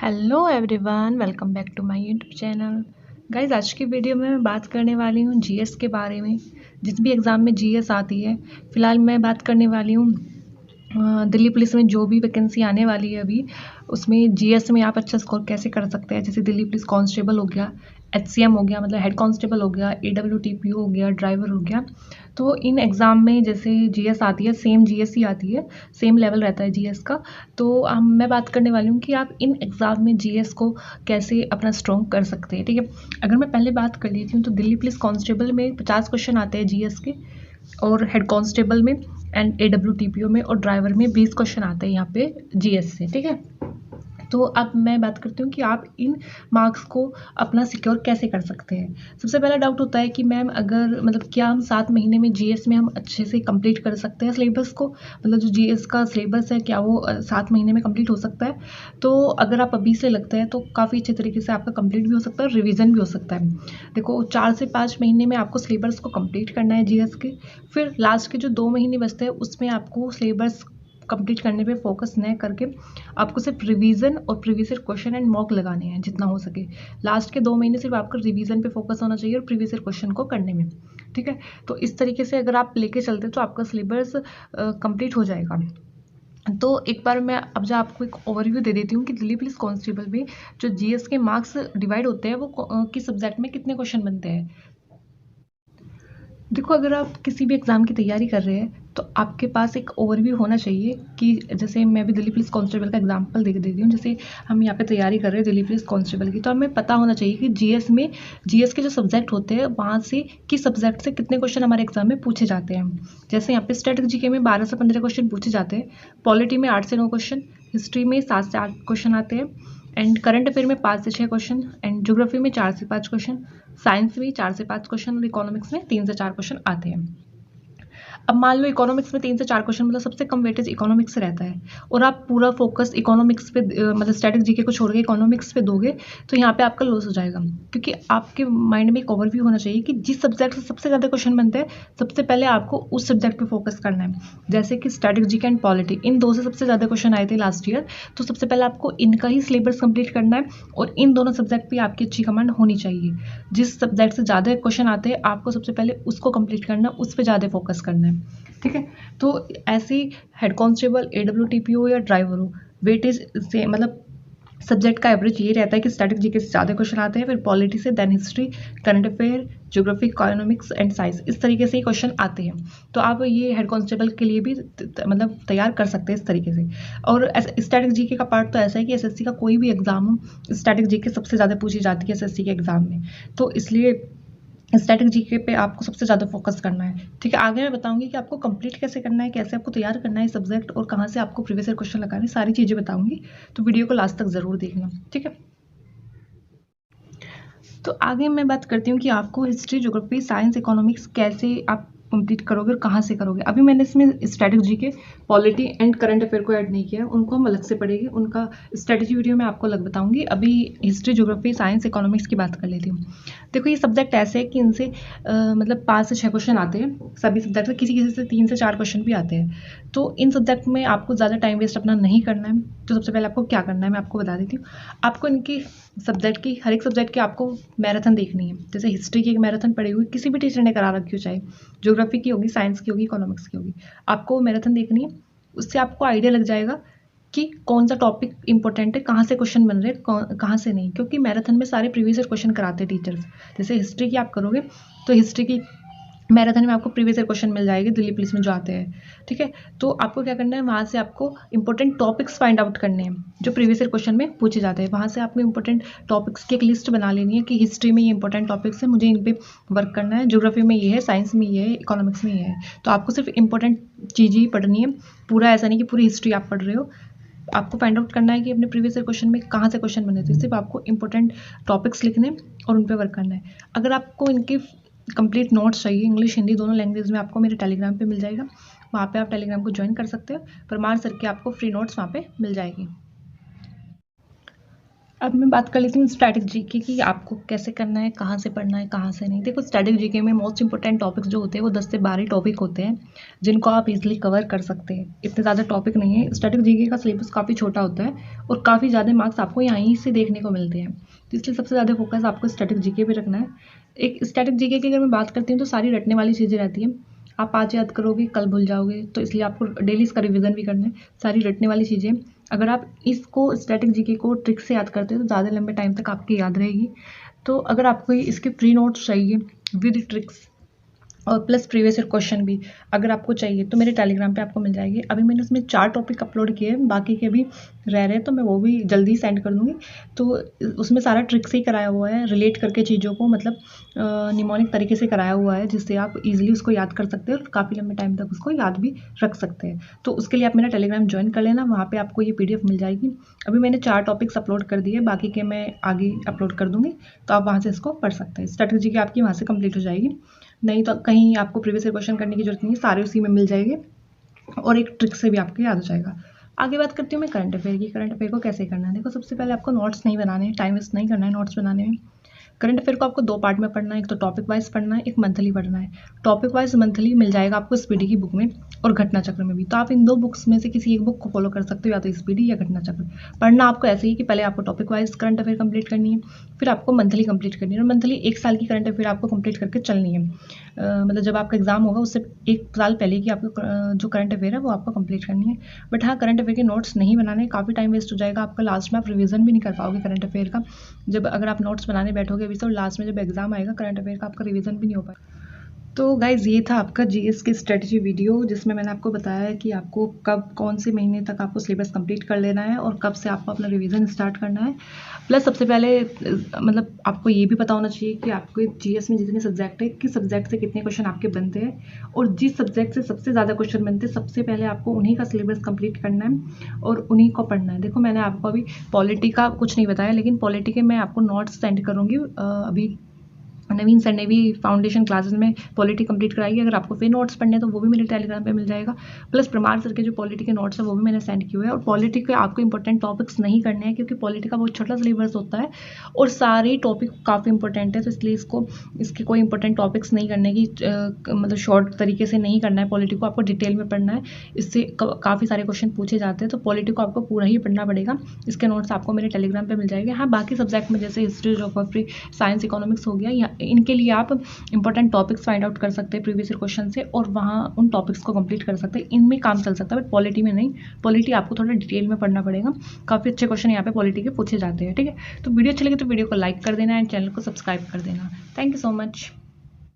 Hello everyone, welcome back to my YouTube channel. Guys, आज की video में मैं बात करने वाली हूँ जीएस के बारे में। जिस भी एग्ज़ाम में जीएस आती है, फ़िलहाल मैं बात करने वाली हूँ दिल्ली पुलिस में जो भी वैकेंसी आने वाली है अभी, उसमें जीएस में आप अच्छा स्कोर कैसे कर सकते हैं। जैसे दिल्ली पुलिस कांस्टेबल हो गया, एचसीएम हो गया मतलब हेड कांस्टेबल हो गया, एडब्ल्यूटीपीओ हो गया, ड्राइवर हो गया। तो इन एग्ज़ाम में जैसे जीएस आती है, सेम जीएस ही आती है, सेम लेवल रहता है जीएस का। तो मैं बात करने वाली हूँ कि आप इन एग्ज़ाम में जीएस को कैसे अपना स्ट्रॉन्ग कर सकते हैं। ठीक है, अगर मैं पहले बात कर लेती हूँ तो दिल्ली पुलिस कांस्टेबल में 50 क्वेश्चन आते हैं जीएस के, और हेड कांस्टेबल में एंड एडब्ल्यूटीपीओ में और ड्राइवर में 20 क्वेश्चन आते हैं यहाँ पे जीएस से। ठीक है, तो अब मैं बात करती हूँ कि आप इन मार्क्स को अपना सिक्योर कैसे कर सकते हैं। सबसे पहला डाउट होता है कि मैम अगर मतलब क्या हम 7 महीने में जीएस में हम अच्छे से कंप्लीट कर सकते हैं सिलेबस को, मतलब जो जीएस का सिलेबस है क्या वो 7 महीने में कंप्लीट हो सकता है। तो अगर आप अभी से लगता है तो काफ़ी अच्छे तरीके से आपका कंप्लीट भी हो सकता है और रिविज़न भी हो सकता है। देखो, 4 से 5 महीने में आपको सिलेबस को कंप्लीट करना है जीएस के, फिर लास्ट के जो 2 महीने बचते हैं उसमें आपको सिलेबस कंप्लीट करने पे फोकस न करके आपको सिर्फ रिवीजन और previous year question and mock लगाने हैं जितना हो सके। लास्ट के 2 महीने सिर्फ आपका रिवीजन पे फोकस होना चाहिए और प्रीवियस ईयर क्वेश्चन को करने में। ठीक है, तो इस तरीके से अगर आप लेके चलते तो आपका सिलेबस कंप्लीट हो जाएगा। तो एक बार मैं अब जो आपको एक ओवरव्यू दे देती हूँ कि दिल्ली पुलिस कांस्टेबल में जो जीएस के मार्क्स डिवाइड होते हैं वो किस सब्जेक्ट में कितने क्वेश्चन बनते हैं। देखो, अगर आप किसी भी एग्ज़ाम की तैयारी कर रहे हैं तो आपके पास एक ओवरव्यू होना चाहिए कि जैसे मैं भी दिल्ली पुलिस कांस्टेबल का एग्जांपल दे देती हूँ। जैसे हम यहाँ पे तैयारी कर रहे हैं दिल्ली पुलिस कांस्टेबल की, तो हमें पता होना चाहिए कि जीएस में जीएस के जो सब्जेक्ट होते हैं वहाँ से किस सब्जेक्ट से कितने क्वेश्चन हमारे एग्जाम में पूछे जाते हैं। जैसे यहाँ पे स्टैटिक जीके में 12 से 15 क्वेश्चन पूछे जाते हैं, पॉलिटी में 8 से 9 क्वेश्चन, हिस्ट्री में 7 से 8 क्वेश्चन आते हैं, एंड करंट अफेयर में 5 से 6 क्वेश्चन, एंड ज्योग्राफी में 4 से 5 क्वेश्चन, साइंस में 4 से 5 क्वेश्चन और इकोनॉमिक्स में 3 से 4 क्वेश्चन आते हैं। अब मान लो इकोनॉमिक्स में 3 से 4 क्वेश्चन, मतलब सबसे कम वेटेज इकोनॉमिक्स से रहता है, और आप पूरा फोकस इकोनॉमिक्स पे मतलब स्टैटिक जीके को छोड़ के इकोनॉमिक्स पे दोगे तो यहाँ पे आपका लॉस हो जाएगा। क्योंकि आपके माइंड में एक ओवरव्यू होना चाहिए कि जिस सब्जेक्ट से सबसे ज़्यादा क्वेश्चन बनते हैं सबसे पहले आपको उस सब्जेक्ट पे फोकस करना है। जैसे कि स्टैटिक जीके एंड पॉलिटी, इन दो से सबसे ज़्यादा क्वेश्चन आए थे लास्ट ईयर, तो सबसे पहले आपको इनका ही सिलेबस कंप्लीट करना है और इन दोनों सब्जेक्ट पे आपकी अच्छी कमांड होनी चाहिए। जिस सब्जेक्ट से ज़्यादा क्वेश्चन आते हैं आपको सबसे पहले उसको कंप्लीट करना है, उस पर ज़्यादा फोकस करना है। ठीक है, तो ऐसे ही हेड कांस्टेबल, एडब्ल्यूटीपीओ या ड्राइवर हो, वेटेज से मतलब सब्जेक्ट का एवरेज ये रहता है कि स्टैटिक जीके से ज़्यादा क्वेश्चन आते हैं, फिर पॉलिटी से, then history, current affair, geography, economics and science, इस तरीके से ही क्वेश्चन आते हैं। तो आप ये हेड कांस्टेबल के लिए भी मतलब तैयार कर सकते हैं इस तरीके से। और स्टैटिक जीके का पार्ट तो ऐसा है कि एसएससी का कोई भी एग्जाम हो, स्टैटिक जीके सबसे ज़्यादा पूछी जाती है एसएससी के एग्जाम में, तो इसलिए स्टैटिक जीके पे आपको सबसे ज़्यादा फोकस करना है। ठीक है, आगे मैं बताऊंगी कि आपको कंप्लीट कैसे करना है, कैसे आपको तैयार करना है सब्जेक्ट, और कहाँ से आपको प्रीवियस ईयर क्वेश्चन लगाने, सारी चीज़ें बताऊंगी, तो वीडियो को लास्ट तक ज़रूर देखना। ठीक है, तो आगे मैं बात करती हूँ कि आपको हिस्ट्री, ज्योग्राफी, साइंस, इकोनॉमिक्स कैसे आप कंप्लीट करोगे और कहाँ से करोगे। अभी मैंने इसमें strategy GK, polity and current affair को ऐड नहीं किया है, उनको हम अलग से पढ़ेंगे, उनका स्ट्रेटजी वीडियो मैं आपको अलग बताऊंगी। अभी हिस्ट्री, ज्योग्राफी, साइंस, इकोनॉमिक्स की बात कर लेती हूँ। देखो, ये सब्जेक्ट ऐसे है कि इनसे मतलब 5 से 6 क्वेश्चन आते हैं सभी सब्जेक्ट से, किसी किसी से 3 से 4 क्वेश्चन भी आते हैं। तो इन सब्जेक्ट में आपको ज़्यादा टाइम वेस्ट अपना नहीं करना है। तो सबसे पहले आपको क्या करना है मैं आपको बता देती हूँ। आपको इनकी सब्जेक्ट की, हर एक सब्जेक्ट की आपको मैराथन देखनी है। जैसे हिस्ट्री की एक मैराथन पड़ी हुई किसी भी टीचर ने करा रखी हो, चाहे ज्योग्राफी की होगी, साइंस की होगी, इकोनॉमिक्स की होगी, आपको मैराथन देखनी है। उससे आपको आइडिया लग जाएगा कि कौन सा टॉपिक इंपॉर्टेंट है, कहाँ से क्वेश्चन बन रहे हैं, कहाँ से नहीं, क्योंकि मैराथन में सारे प्रीवियस ईयर क्वेश्चन कराते हैं टीचर्स। जैसे हिस्ट्री की आप करोगे तो हिस्ट्री की मैराथन में आपको प्रीवियस ईयर क्वेश्चन मिल जाएंगे दिल्ली पुलिस में जो आते हैं। ठीक है, तो आपको क्या करना है, वहाँ से आपको इंपॉर्टेंट टॉपिक्स फाइंड आउट करने हैं जो प्रीवियस ईयर क्वेश्चन में पूछे जाते हैं। वहाँ से आपको इंपॉर्टेंट टॉपिक्स की एक लिस्ट बना लेनी है कि हिस्ट्री में ये इंपॉर्टेंट टॉपिक्स है, मुझे इन पे वर्क करना है, ज्योग्राफी में ये है, साइंस में ये है, इकोनॉमिक्स में ये है। तो आपको सिर्फ इंपॉर्टेंट चीज़ें ही पढ़नी है, पूरा ऐसा नहीं कि पूरी हिस्ट्री आप पढ़ रहे हो। आपको फाइंड आउट करना है कि अपने प्रीवियस ईयर क्वेश्चन में कहाँ से क्वेश्चन बने थे, सिर्फ आपको इंपॉर्टेंट टॉपिक्स लिखने और उन पर वर्क करना है। अगर आपको इनके कंप्लीट नोट्स चाहिए, इंग्लिश हिंदी दोनों लैंग्वेज में, आपको मेरे टेलीग्राम पे मिल जाएगा। वहाँ पे आप टेलीग्राम को ज्वाइन कर सकते हो, परमार सर के आपको फ्री नोट्स वहाँ पे मिल जाएगी। अब मैं बात कर लेती हूँ स्टैटिक जीके की, आपको कैसे करना है, कहाँ से पढ़ना है, कहाँ से नहीं। देखो स्टैटिक जीके में मोस्ट इंपॉर्टेंट टॉपिक्स जो होते हैं वो 10 से 12 टॉपिक होते हैं जिनको आप इजीली कवर कर सकते हैं। इतने ज़्यादा टॉपिक नहीं है। स्टैटिक जीके का सिलेबस काफ़ी छोटा होता है और काफ़ी ज़्यादा मार्क्स आपको यहीं से देखने को मिलते हैं, तो इसलिए सबसे ज़्यादा फोकस आपको स्टैटिक जीके पे रखना है। एक स्टैटिक जीके की अगर मैं बात करती हूँ तो सारी रटने वाली चीज़ें रहती हैं। आप आज याद करोगे कल भूल जाओगे, तो इसलिए आपको डेली इसका रिवीजन भी करना है। सारी रटने वाली चीज़ें, अगर आप इसको स्टैटिक जीके को ट्रिक से याद करते हो तो ज़्यादा लंबे टाइम तक आपकी याद रहेगी। तो अगर आपको इसके प्री नोट्स चाहिए विद ट्रिक्स और प्लस प्रीवियस ईयर क्वेश्चन भी अगर आपको चाहिए तो मेरे टेलीग्राम पे आपको मिल जाएगी। अभी मैंने उसमें 4 टॉपिक अपलोड किए हैं, बाकी के भी रह रहे हैं, तो मैं वो भी जल्दी सेंड कर दूँगी। तो उसमें सारा ट्रिक से ही कराया हुआ है, रिलेट करके चीज़ों को, मतलब निमोनिक तरीके से कराया हुआ है जिससे आप ईजिली उसको याद कर सकते हैं और काफ़ी लंबे टाइम तक उसको याद भी रख सकते हैं। तो उसके लिए आप मेरा टेलीग्राम ज्वाइन कर लेना, वहाँ पर आपको ये PDF मिल जाएगी। अभी मैंने 4 टॉपिक्स अपलोड कर दिए, बाकी के मैं आगे अपलोड कर दूँगी, तो आप वहाँ से इसको पढ़ सकते हैं। स्ट्रैटेजी की आपकी वहाँ से कंप्लीट हो जाएगी, नहीं तो कहीं आपको प्रीवियस ईयर क्वेश्चन करने की जरूरत नहीं है, सारे उसी में मिल जाएंगे और एक ट्रिक से भी आपको याद हो जाएगा। आगे बात करती हूँ मैं करंट अफेयर की। करंट अफेयर को कैसे करना है, देखो सबसे पहले आपको नोट्स नहीं बनाने, टाइम वेस्ट नहीं करना है नोट्स बनाने में। करंट अफेयर को आपको 2 पार्ट में पढ़ना है, एक तो टॉपिक वाइज पढ़ना है, एक मंथली पढ़ना है। टॉपिक वाइज मंथली मिल जाएगा आपको स्पीडी की बुक में और घटना चक्र में भी, तो आप इन 2 बुक्स में से किसी एक बुक को फॉलो कर सकते हो, या तो स्पीडी या घटना चक्र। पढ़ना आपको ऐसे ही कि पहले आपको topic wise current affair complete करनी है, फिर आपको मंथली कंप्लीट करनी है, और मंथली 1 साल की करंट अफेयर आपको कंप्लीट करके चलनी है। मतलब जब आपका एग्जाम होगा उससे 1 साल पहले की आपको जो करंट अफेयर है वो आपको कंप्लीट करनी है। बट हाँ, करंट अफेयर के नोट्स नहीं बनाने, काफ़ी टाइम वेस्ट हो जाएगा आपका, लास्ट में आप रिवीजन भी नहीं कर पाओगे करंट अफेयर का। जब अगर आप नोट्स बनाने बैठोगे अभी तो लास्ट में जब एग्जाम आएगा करंट अफेयर का आपका रिवीजन भी नहीं हो पाएगा। तो गाइज़ ये था आपका जीएस की स्ट्रेटजी वीडियो, जिसमें मैंने आपको बताया है कि आपको कब कौन से महीने तक आपको सिलेबस कंप्लीट कर लेना है और कब से आपको अपना रिवीजन स्टार्ट करना है। प्लस सबसे पहले मतलब आपको ये भी पता होना चाहिए कि आपके जीएस में जितने सब्जेक्ट है, किस सब्जेक्ट से कितने क्वेश्चन आपके बनते हैं, और जिस सब्जेक्ट से सबसे ज़्यादा क्वेश्चन बनते हैं सबसे पहले आपको उन्हीं का सिलेबस कंप्लीट करना है और उन्हीं को पढ़ना है। देखो मैंने आपको अभी पॉलिटी का कुछ नहीं बताया, लेकिन पॉलिटी के मैं आपको नोट्स सेंड करूँगी। अभी नवीन सर ने भी फाउंडेशन क्लासेस में पॉलिटी कंप्लीट कराई है, अगर आपको फिर नोट्स पढ़ने तो वो भी मेरे टेलीग्राम पे मिल जाएगा। प्लस प्रमाण सर के जो पॉलिटी के नोट्स हैं वो भी मैंने सेंड किए हुए हैं। और पॉलिटी के आपको इंपॉर्टेंट टॉपिक्स नहीं करने हैं क्योंकि पॉलिटी का बहुत छोटा सिलेबस होता है और सारे टॉपिक काफ़ी इंपॉर्टेंट है, तो इसलिए इसके कोई इंपॉर्टेंट टॉपिक्स नहीं करने की, मतलब शॉर्ट तरीके से नहीं करना है। पॉलिटी को आपको डिटेल में पढ़ना है, इससे काफ़ी सारे क्वेश्चन पूछे जाते हैं, तो पॉलिटी को आपको पूरा ही पढ़ना पड़ेगा। इसके नोट्स आपको मेरे टेलीग्राम पर मिल जाएंगे। हाँ, बाकी सब्जेक्ट में जैसे हिस्ट्री, ज्योग्राफी, साइंस, इकोनॉमिक्स हो गया, इनके लिए आप इंपॉर्टेंट टॉपिक्स फाइंड आउट कर सकते हैं प्रीवियस ईयर क्वेश्चन से और वहाँ उन टॉपिक्स को कंप्लीट कर सकते हैं, इनमें काम चल सकता है। बट पॉलिटी में नहीं, पॉलिटी आपको थोड़ा डिटेल में पढ़ना पड़ेगा। काफ़ी अच्छे क्वेश्चन यहाँ पे पॉलिटी के पूछे जाते हैं। ठीक है, तो वीडियो अच्छी लगे तो वीडियो को लाइक कर देना एंड चैनल को सब्सक्राइब कर देना। Thank you so much.